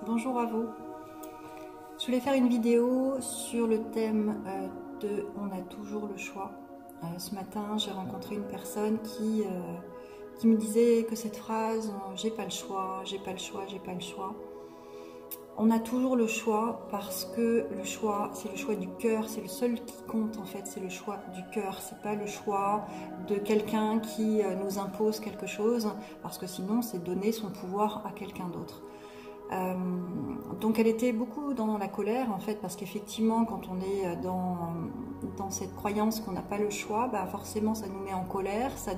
bonjour à vous. Je voulais faire une vidéo sur le thème de « On a toujours le choix ». Ce matin, j'ai rencontré une personne qui me disait que cette phrase « j'ai pas le choix, j'ai pas le choix, j'ai pas le choix ». On a toujours le choix parce que le choix, c'est le choix du cœur, c'est le seul qui compte en fait, c'est le choix du cœur. C'est pas le choix de quelqu'un qui nous impose quelque chose, parce que sinon c'est donner son pouvoir à quelqu'un d'autre. Donc elle était beaucoup dans la colère en fait, parce qu'effectivement quand on est dans cette croyance qu'on n'a pas le choix, bah forcément ça nous met en colère, ça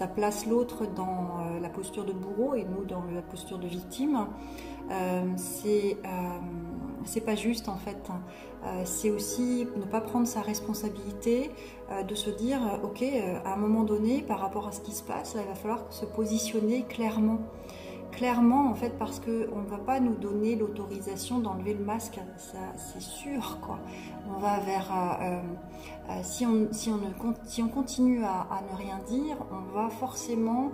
place l'autre dans la posture de bourreau et nous dans la posture de victime. C'est pas juste en fait. C'est aussi ne pas prendre sa responsabilité, de se dire ok, à un moment donné par rapport à ce qui se passe, il va falloir se positionner clairement en fait, parce qu'on ne va pas nous donner l'autorisation d'enlever le masque, ça c'est sûr quoi. On va vers si on continue à ne rien dire, on va forcément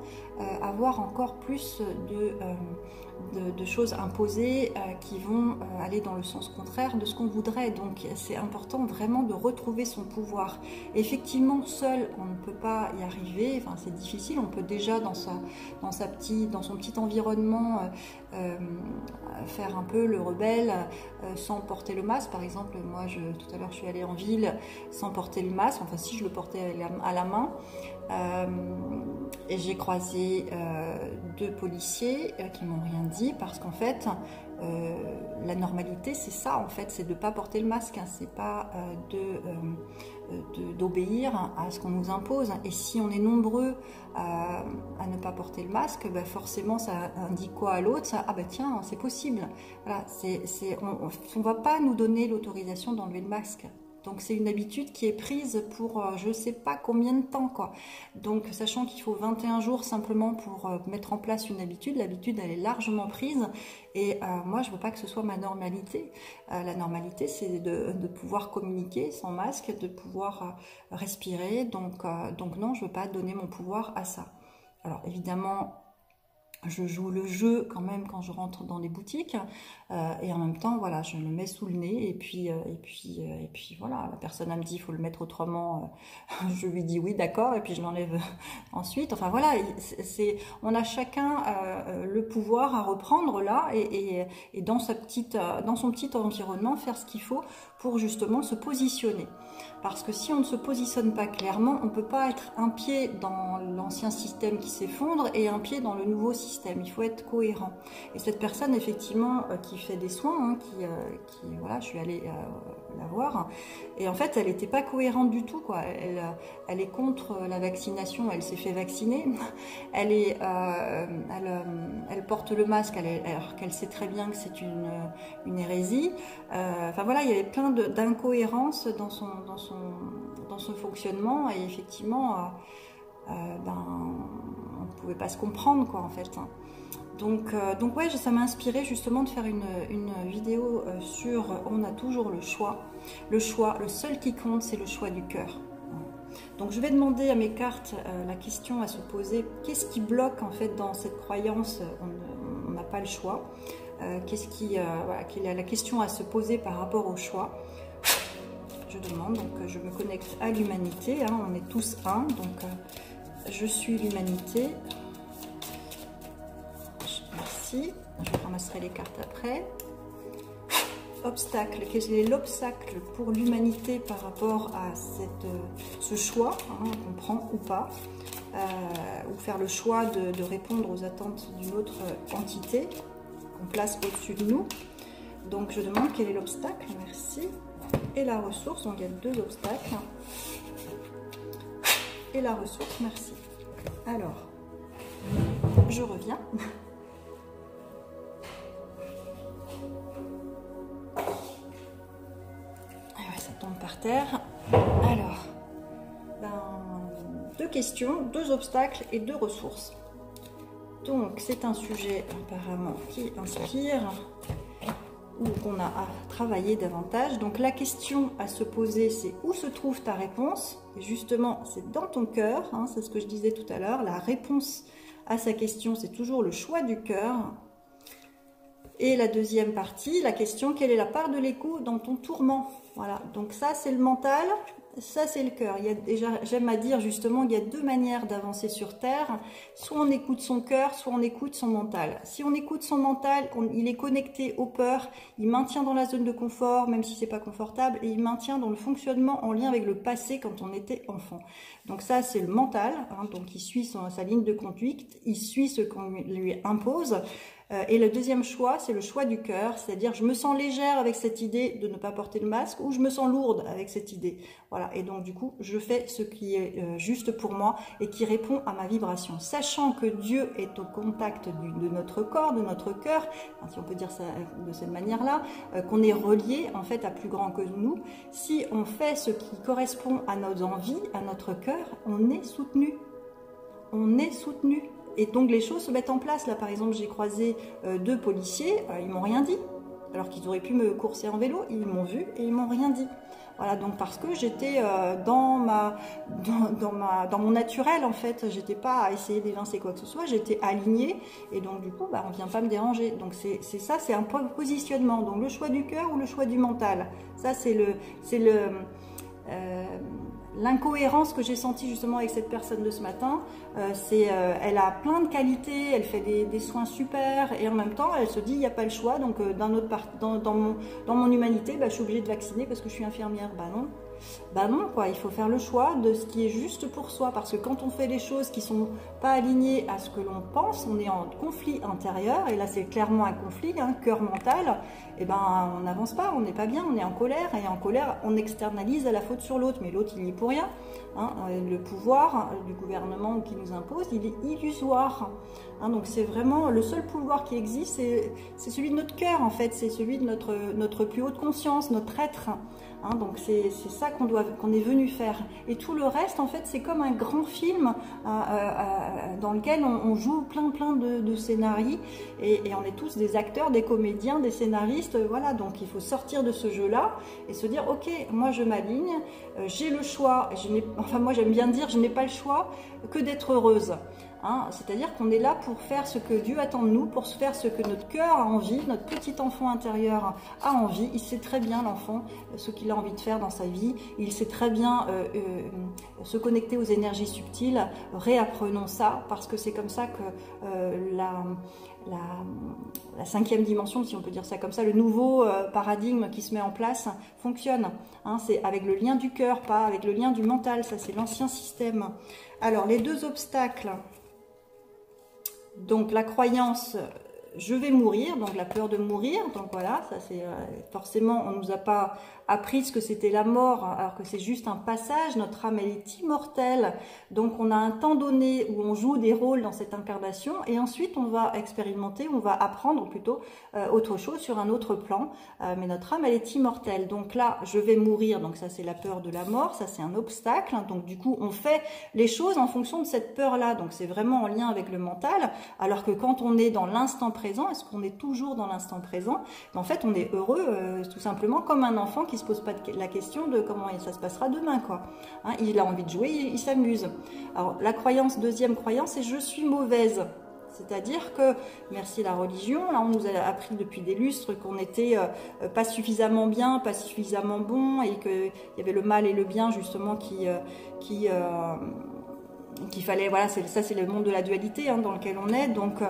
avoir encore plus de choses imposées qui vont aller dans le sens contraire de ce qu'on voudrait. Donc c'est important vraiment de retrouver son pouvoir. Effectivement, seul on ne peut pas y arriver, enfin c'est difficile. On peut déjà dans son petit environnement faire un peu le rebelle sans porter le masque. Par exemple, moi tout à l'heure je suis allée en ville sans porter le masque, enfin si je le portais à la main. Et j'ai croisé deux policiers qui m'ont rien dit, parce qu'en fait la normalité c'est ça en fait, c'est de ne pas porter le masque, hein, c'est pas d'obéir à ce qu'on nous impose. Et si on est nombreux à ne pas porter le masque, bah forcément ça indique quoi à l'autre? Ah bah tiens, c'est possible. Voilà, on ne va pas nous donner l'autorisation d'enlever le masque. Donc c'est une habitude qui est prise pour je ne sais pas combien de temps quoi. Donc sachant qu'il faut 21 jours simplement pour mettre en place une habitude, l'habitude elle est largement prise. Et moi je veux pas que ce soit ma normalité. La normalité c'est de pouvoir communiquer sans masque, de pouvoir respirer. Donc non, je veux pas donner mon pouvoir à ça. Alors évidemment, je joue le jeu quand même quand je rentre dans les boutiques, et en même temps voilà, je le mets sous le nez, et puis voilà, la personne elle me dit il faut le mettre autrement, je lui dis oui d'accord, et puis je l'enlève ensuite. Enfin voilà, on a chacun le pouvoir à reprendre là, et dans son petit environnement faire ce qu'il faut pour justement se positionner. Parce que si on ne se positionne pas clairement, on ne peut pas être un pied dans l'ancien système qui s'effondre et un pied dans le nouveau système. Il faut être cohérent. Et cette personne, effectivement, qui fait des soins, hein, voilà, je suis allée la voir, et en fait, elle n'était pas cohérente du tout, quoi. Elle est contre la vaccination, elle s'est fait vacciner. Elle porte le masque, alors qu'elle sait très bien que c'est une hérésie. Enfin voilà, il y avait plein d'incohérences dans son fonctionnement, et effectivement on ne pouvait pas se comprendre quoi en fait. Donc ouais, ça m'a inspiré justement de faire une vidéo sur on a toujours le choix, le seul qui compte c'est le choix du cœur. Donc je vais demander à mes cartes la question à se poser, qu'est-ce qui bloque en fait dans cette croyance on n'a pas le choix, voilà, quelle est la question à se poser par rapport au choix. Je demande, donc je me connecte à l'humanité, hein, on est tous un, donc je suis l'humanité. Merci, je ramasserai les cartes après. Obstacle, quel est l'obstacle pour l'humanité par rapport à ce choix, hein, qu'on prend ou pas, ou faire le choix de répondre aux attentes d'une autre entité qu'on place au-dessus de nous. Donc je demande quel est l'obstacle, merci. Et la ressource, donc il y a deux obstacles. Et la ressource, merci. Alors, je reviens. Ah ouais, ça tombe par terre. Alors, deux questions, deux obstacles et deux ressources. Donc, c'est un sujet apparemment qui inspire, ou qu'on a à travailler davantage. Donc la question à se poser, c'est où se trouve ta réponse? Et justement, c'est dans ton cœur, hein, c'est ce que je disais tout à l'heure. La réponse à sa question, c'est toujours le choix du cœur. Et la deuxième partie, la question, quelle est la part de l'écho dans ton tourment? Voilà, donc ça c'est le mental, ça c'est le cœur. Il y a déjà, j'aime à dire justement, il y a deux manières d'avancer sur Terre. Soit on écoute son cœur, soit on écoute son mental. Si on écoute son mental, il est connecté aux peurs, il maintient dans la zone de confort, même si c'est pas confortable, et il maintient dans le fonctionnement en lien avec le passé quand on était enfant. Donc ça c'est le mental, hein, donc il suit sa ligne de conduite, il suit ce qu'on lui impose. Et le deuxième choix, c'est le choix du cœur, c'est-à-dire je me sens légère avec cette idée de ne pas porter le masque ou je me sens lourde avec cette idée. Voilà, et donc du coup, je fais ce qui est juste pour moi et qui répond à ma vibration. Sachant que Dieu est au contact de notre corps, de notre cœur, si on peut dire ça de cette manière-là, qu'on est relié en fait à plus grand que nous. Si on fait ce qui correspond à nos envies, à notre cœur, on est soutenu. On est soutenu. Et donc les choses se mettent en place. Là par exemple j'ai croisé deux policiers, ils m'ont rien dit. Alors qu'ils auraient pu me courser en vélo, ils m'ont vu et ils m'ont rien dit. Voilà, donc parce que j'étais dans mon naturel en fait, j'étais pas à essayer d'évincer quoi que ce soit, j'étais alignée et donc du coup bah, on vient pas me déranger. Donc c'est ça, c'est un positionnement. Donc le choix du cœur ou le choix du mental. Ça c'est l'incohérence que j'ai sentie justement avec cette personne de ce matin, elle a plein de qualités, elle fait des soins super et en même temps elle se dit il n'y a pas le choix, donc dans mon humanité, bah, je suis obligée de vacciner parce que je suis infirmière. Bah non quoi, il faut faire le choix de ce qui est juste pour soi, parce que quand on fait les choses qui sont pas alignées à ce que l'on pense, on est en conflit intérieur, et là c'est clairement un conflit, hein, cœur mental, et ben on n'avance pas, on n'est pas bien, on est en colère, et en colère on externalise la faute sur l'autre, mais l'autre il y est pour rien, hein, le pouvoir du gouvernement qui nous impose, il est illusoire, hein, donc c'est vraiment le seul pouvoir qui existe, c'est celui de notre cœur en fait, c'est celui de notre plus haute conscience, notre être. Hein, donc c'est ça qu'on est venu faire. Et tout le reste, en fait, c'est comme un grand film dans lequel on joue plein de scénarios et on est tous des acteurs, des comédiens, des scénaristes. Voilà, donc il faut sortir de ce jeu-là et se dire, ok, moi je m'aligne, j'ai le choix. Enfin, moi j'aime bien dire, je n'ai pas le choix que d'être heureuse. Hein, c'est-à-dire qu'on est là pour faire ce que Dieu attend de nous, pour faire ce que notre cœur a envie, notre petit enfant intérieur a envie. Il sait très bien, l'enfant, ce qu'il a envie de faire dans sa vie. Il sait très bien se connecter aux énergies subtiles. Réapprenons ça, parce que c'est comme ça que la cinquième dimension, si on peut dire ça comme ça, le nouveau paradigme qui se met en place fonctionne. Hein, c'est avec le lien du cœur, pas avec le lien du mental. Ça, c'est l'ancien système. Alors, les deux obstacles... Donc la croyance, je vais mourir, donc la peur de mourir, donc voilà, ça c'est forcément, on ne nous a pas appris ce que c'était la mort, alors que c'est juste un passage, notre âme elle est immortelle, donc on a un temps donné où on joue des rôles dans cette incarnation, et ensuite on va expérimenter, on va apprendre plutôt autre chose sur un autre plan, mais notre âme elle est immortelle, donc là je vais mourir, donc ça c'est la peur de la mort, ça c'est un obstacle, donc du coup on fait les choses en fonction de cette peur là, donc c'est vraiment en lien avec le mental, alors que quand on est dans l'instant présent, est-ce qu'on est toujours dans l'instant présent? En fait on est heureux tout simplement comme un enfant qui se pose pas la question de comment ça se passera demain, quoi. Hein, il a envie de jouer, il s'amuse. Alors la croyance, deuxième croyance, c'est je suis mauvaise. C'est-à-dire que, merci la religion, là on nous a appris depuis des lustres qu'on n'était pas suffisamment bien, pas suffisamment bon, et qu'il y avait le mal et le bien justement qu'il fallait, voilà, ça c'est le monde de la dualité hein, dans lequel on est, donc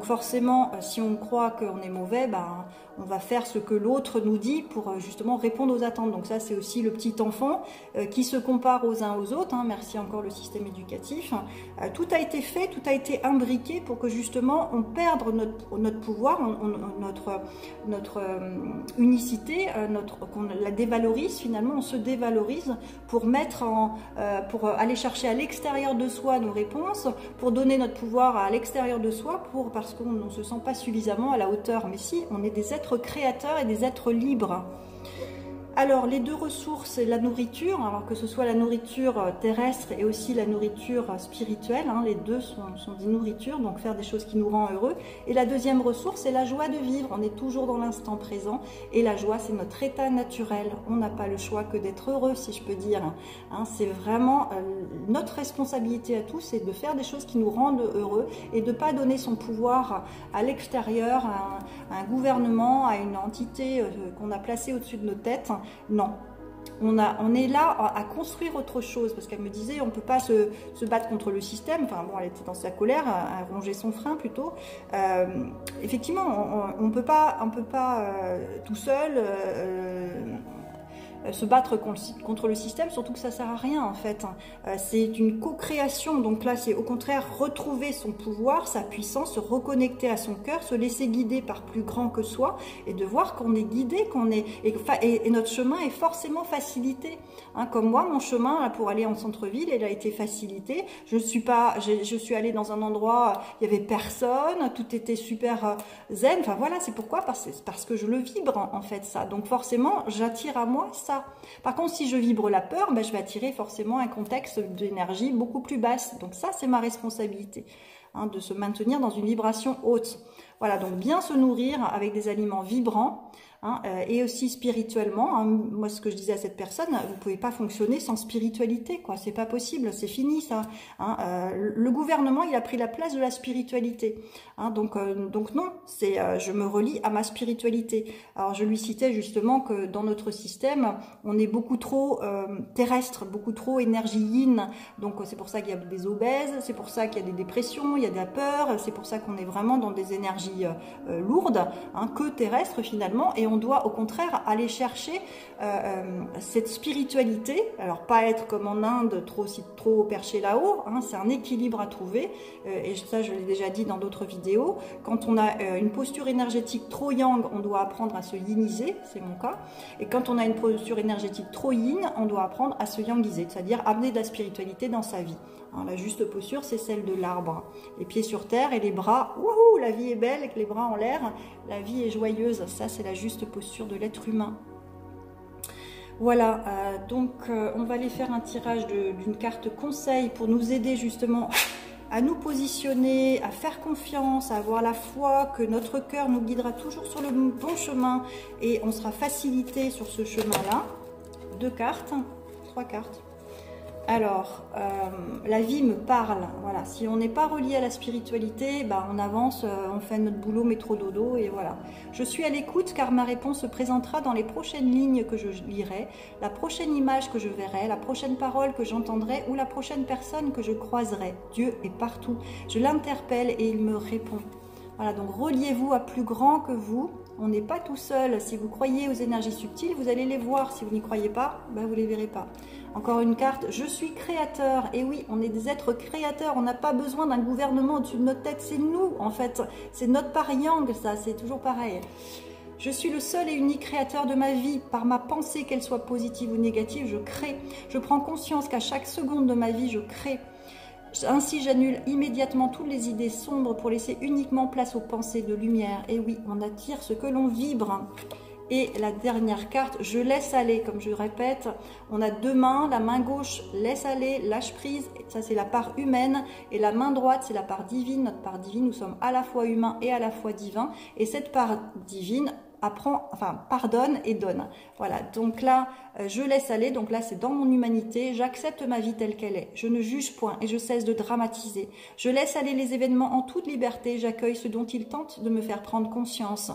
forcément si on croit qu'on est mauvais, ben, on va faire ce que l'autre nous dit pour justement répondre aux attentes. Donc ça c'est aussi le petit enfant qui se compare aux uns aux autres, hein, merci encore le système éducatif. Tout a été fait, tout a été imbriqué pour que justement on perde notre pouvoir, notre unicité, qu'on la dévalorise finalement, on se dévalorise pour pour aller chercher à l'extérieur de soi nos réponses, pour donner notre pouvoir à l'extérieur de soi, parce qu'on ne se sent pas suffisamment à la hauteur. Mais si, on est des êtres créateurs et des êtres libres. Alors, les deux ressources, c'est la nourriture, alors que ce soit la nourriture terrestre et aussi la nourriture spirituelle, hein, les deux sont des nourritures, donc faire des choses qui nous rendent heureux. Et la deuxième ressource, c'est la joie de vivre. On est toujours dans l'instant présent et la joie, c'est notre état naturel. On n'a pas le choix que d'être heureux, si je peux dire. Hein, c'est vraiment notre responsabilité à tous, c'est de faire des choses qui nous rendent heureux et de ne pas donner son pouvoir à l'extérieur, à un gouvernement, à une entité qu'on a placée au-dessus de nos têtes. Non, on est là à construire autre chose, parce qu'elle me disait on ne peut pas se battre contre le système, enfin bon, elle était dans sa colère, à ronger son frein plutôt. Effectivement, on peut pas tout seul se battre contre le système, surtout que ça sert à rien en fait. C'est une co-création, donc là c'est au contraire retrouver son pouvoir, sa puissance, se reconnecter à son cœur, se laisser guider par plus grand que soi et de voir qu'on est guidé, et notre chemin est forcément facilité. Hein, comme moi, mon chemin là, pour aller en centre-ville, il a été facilité. Je suis allée dans un endroit, il y avait personne, tout était super zen. Enfin voilà, c'est pourquoi, parce que je le vibre en fait ça. Donc forcément, j'attire à moi ça. Par contre, si je vibre la peur, ben, je vais attirer forcément un contexte d'énergie beaucoup plus basse. Donc ça, c'est ma responsabilité, hein, de se maintenir dans une vibration haute. Voilà, donc bien se nourrir avec des aliments vibrants, hein, et aussi spirituellement. Hein. Moi, ce que je disais à cette personne, vous pouvez pas fonctionner sans spiritualité, quoi. C'est pas possible, c'est fini ça. Hein. Le gouvernement, il a pris la place de la spiritualité. Hein. Donc non, je me relie à ma spiritualité. Alors je lui citais justement que dans notre système, on est beaucoup trop terrestre, beaucoup trop énergie yin. Donc c'est pour ça qu'il y a des obèses, c'est pour ça qu'il y a des dépressions, il y a de la peur, c'est pour ça qu'on est vraiment dans des énergies lourdes, hein, que terrestres finalement, et on doit au contraire aller chercher cette spiritualité. Alors pas être comme en Inde, trop perché là-haut, hein, c'est un équilibre à trouver, et ça je l'ai déjà dit dans d'autres vidéos. Quand on a une posture énergétique trop yang, on doit apprendre à se yiniser, c'est mon cas, et quand on a une posture énergétique trop yin, on doit apprendre à se yangiser, c'est-à-dire amener de la spiritualité dans sa vie. Hein, la juste posture, c'est celle de l'arbre, les pieds sur terre et les bras, wouhou, la vie est belle avec les bras en l'air, la vie est joyeuse, ça c'est la juste posture de l'être humain. Voilà, donc on va aller faire un tirage d'une carte conseil pour nous aider justement à nous positionner, à faire confiance, à avoir la foi que notre cœur nous guidera toujours sur le bon chemin et on sera facilité sur ce chemin-là. 2 cartes, 3 cartes. Alors, la vie me parle, voilà. Si on n'est pas relié à la spiritualité, bah, on avance, on fait notre boulot métro dodo et voilà. Je suis à l'écoute car ma réponse se présentera dans les prochaines lignes que je lirai, la prochaine image que je verrai, la prochaine parole que j'entendrai ou la prochaine personne que je croiserai. Dieu est partout. Je l'interpelle et il me répond. Voilà, donc reliez-vous à plus grand que vous. On n'est pas tout seul. Si vous croyez aux énergies subtiles, vous allez les voir. Si vous n'y croyez pas, ben vous ne les verrez pas. Encore une carte, je suis créateur. Et oui, on est des êtres créateurs. On n'a pas besoin d'un gouvernement au-dessus de notre tête. C'est nous, en fait. C'est notre part yang, ça. C'est toujours pareil. Je suis le seul et unique créateur de ma vie. Par ma pensée, qu'elle soit positive ou négative, je crée. Je prends conscience qu'à chaque seconde de ma vie, je crée. Ainsi, j'annule immédiatement toutes les idées sombres pour laisser uniquement place aux pensées de lumière. Et oui, on attire ce que l'on vibre. Et la dernière carte, je laisse aller. Comme je répète, on a 2 mains. La main gauche laisse aller, lâche prise. Ça, c'est la part humaine. Et la main droite, c'est la part divine. Notre part divine, nous sommes à la fois humains et à la fois divins. Et cette part divine pardonne et donne. Voilà, donc là, je laisse aller, donc là c'est dans mon humanité, j'accepte ma vie telle qu'elle est, je ne juge point et je cesse de dramatiser. Je laisse aller les événements en toute liberté, j'accueille ce dont ils tentent de me faire prendre conscience.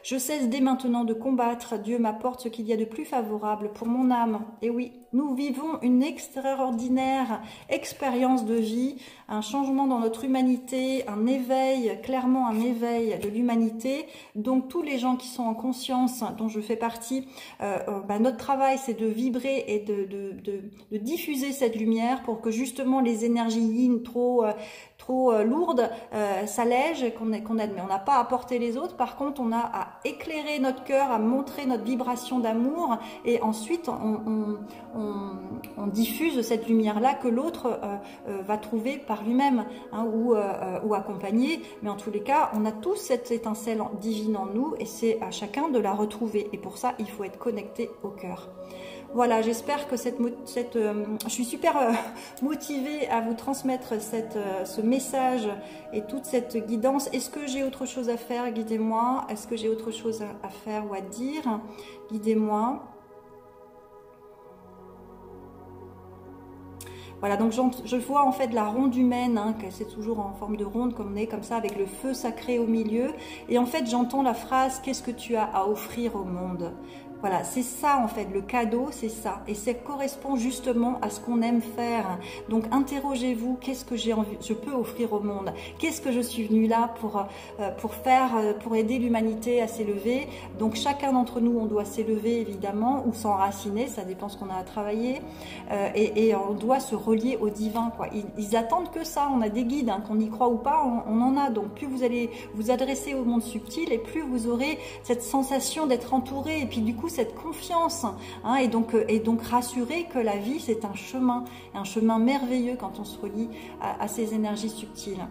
Je cesse dès maintenant de combattre, Dieu m'apporte ce qu'il y a de plus favorable pour mon âme. Et oui, nous vivons une extraordinaire expérience de vie, un changement dans notre humanité, un éveil, clairement un éveil de l'humanité. Donc tous les gens qui sont en conscience, dont je fais partie, notre travail c'est de vibrer et de diffuser cette lumière pour que justement les énergies yin trop lourdes s'allègent, qu'on admet. On n'a pas à porter les autres, par contre on a à éclairer notre cœur, à montrer notre vibration d'amour, et ensuite on diffuse cette lumière-là que l'autre va trouver par lui-même, hein, ou accompagner. Mais en tous les cas, on a tous cette étincelle divine en nous, et c'est à chacun de la retrouver. Et pour ça, il faut être connecté au cœur. Voilà, j'espère que je suis super motivée à vous transmettre ce message et toute cette guidance. Est-ce que j'ai autre chose à faire? Guidez-moi. Est-ce que j'ai autre chose à faire ou à dire? Guidez-moi. Voilà, donc je vois en fait la ronde humaine, hein, que c'est toujours en forme de ronde, comme on est comme ça, avec le feu sacré au milieu. Et en fait, j'entends la phrase « Qu'est-ce que tu as à offrir au monde ?» Voilà, c'est ça en fait, le cadeau, c'est ça. Et ça correspond justement à ce qu'on aime faire. Donc interrogez-vous, qu'est-ce que je peux offrir au monde? Qu'est-ce que je suis venue là pour faire, pour aider l'humanité à s'élever? Donc chacun d'entre nous, on doit s'élever évidemment, ou s'enraciner, ça dépend ce qu'on a à travailler. Et on doit se relier au divin, quoi. Ils attendent que ça, on a des guides, hein, qu'on y croit ou pas, on en a. Donc plus vous allez vous adresser au monde subtil, et plus vous aurez cette sensation d'être entouré, et puis du coup cette confiance, hein, et donc rassurer que la vie c'est un chemin merveilleux quand on se relie à ces énergies subtiles.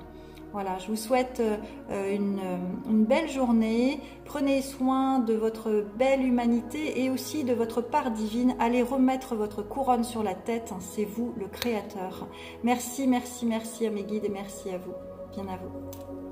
Voilà, je vous souhaite une belle journée. Prenez soin de votre belle humanité et aussi de votre part divine. Allez remettre votre couronne sur la tête, c'est vous le créateur. Merci, merci, merci à mes guides et merci à vous. Bien à vous.